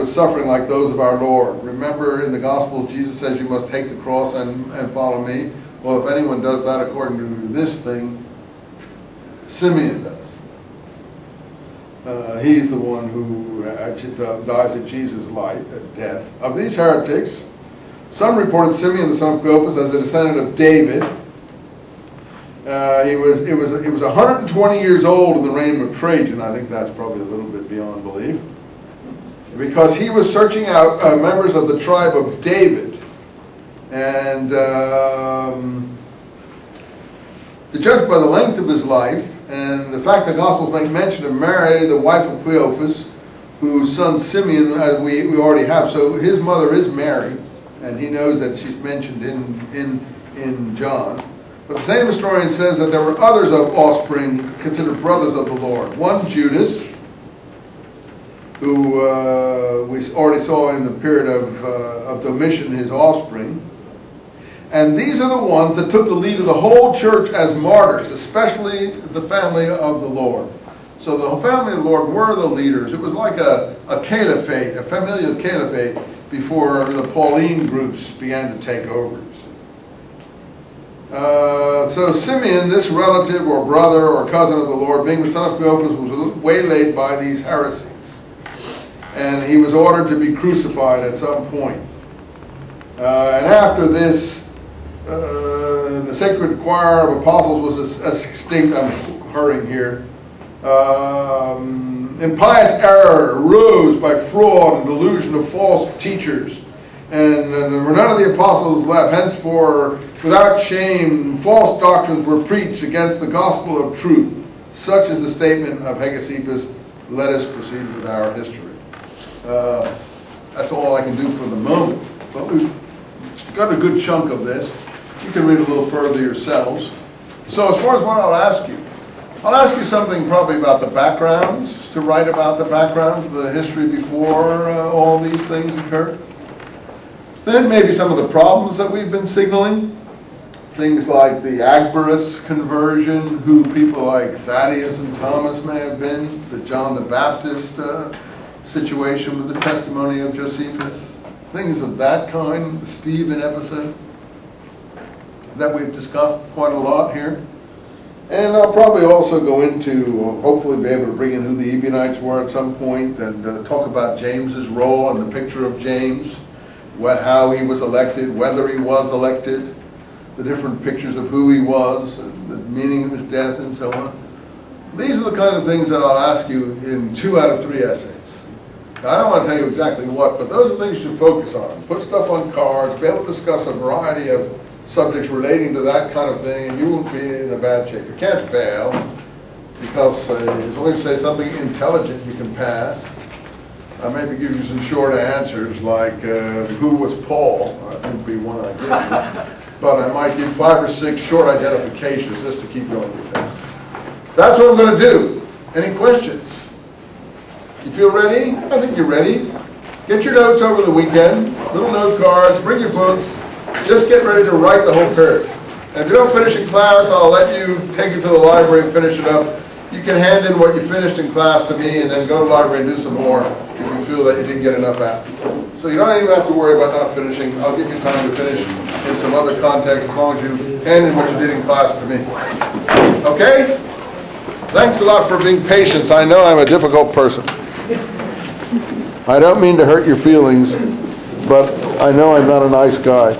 suffering like those of our Lord. Remember in the Gospels, Jesus says you must take the cross and follow me. Well, if anyone does that according to this thing, Simeon does. He's the one who dies at Jesus' death. Of these heretics, some reported Simeon, the son of Cleophas, as a descendant of David. He was 120 years old in the reign of Trajan. I think that's probably a little bit beyond belief, because he was searching out members of the tribe of David, and to judge by the length of his life and the fact the Gospels make mention of Mary, the wife of Cleophas, whose son Simeon, as we already have. So his mother is Mary, and he knows that she's mentioned in John. But the same historian says that there were others of offspring considered brothers of the Lord. One, Judas, who we already saw in the period of Domitian, his offspring. And these are the ones that took the lead of the whole church as martyrs, especially the family of the Lord. So the family of the Lord were the leaders. It was like a caliphate, a familial caliphate, before the Pauline groups began to take over. So Simeon, this relative or brother or cousin of the Lord, being the son of Cleophas, was waylaid by these heresies. And he was ordered to be crucified at some point. And after this, the sacred choir of apostles was extinct. I'm hurrying here. Impious error arose by fraud and delusion of false teachers. And there were none of the apostles left. Henceforth, without shame, false doctrines were preached against the gospel of truth. Such is the statement of Hegesippus. Let us proceed with our history. That's all I can do for the moment. But we've got a good chunk of this. You can read a little further yourselves. So as far as what I'll ask you something probably about the backgrounds, to write about the backgrounds, the history before all these things occurred. Then maybe some of the problems that we've been signaling. Things like the Agabus conversion, who people like Thaddeus and Thomas may have been, the John the Baptist situation with the testimony of Josephus, things of that kind, the Stephen episode that we've discussed quite a lot here. And I'll probably also go into, hopefully be able to bring in who the Ebionites were at some point, and talk about James's role and the picture of James, how he was elected, whether he was elected, the different pictures of who he was, and the meaning of his death, and so on. These are the kind of things that I'll ask you in 2 out of 3 essays. Now, I don't want to tell you exactly what, but those are things you should focus on. Put stuff on cards, be able to discuss a variety of subjects relating to that kind of thing, and you won't be in a bad shape. You can't fail, because as long as you say something intelligent, you can pass. I maybe give you some short answers, like who was Paul? That would be one I give you. But I might give 5 or 6 short identifications just to keep going with that. That's what I'm going to do. Any questions? You feel ready? I think you're ready. Get your notes over the weekend, little note cards, bring your books. Just get ready to write the whole period. And if you don't finish in class, I'll let you take it to the library and finish it up. You can hand in what you finished in class to me and then go to the library and do some more if you feel that you didn't get enough out. So you don't even have to worry about not finishing. I'll give you time to finish in some other context as long as you hand in what you did in class to me. Okay? Thanks a lot for being patient. I know I'm a difficult person. I don't mean to hurt your feelings, but I know I'm not a nice guy.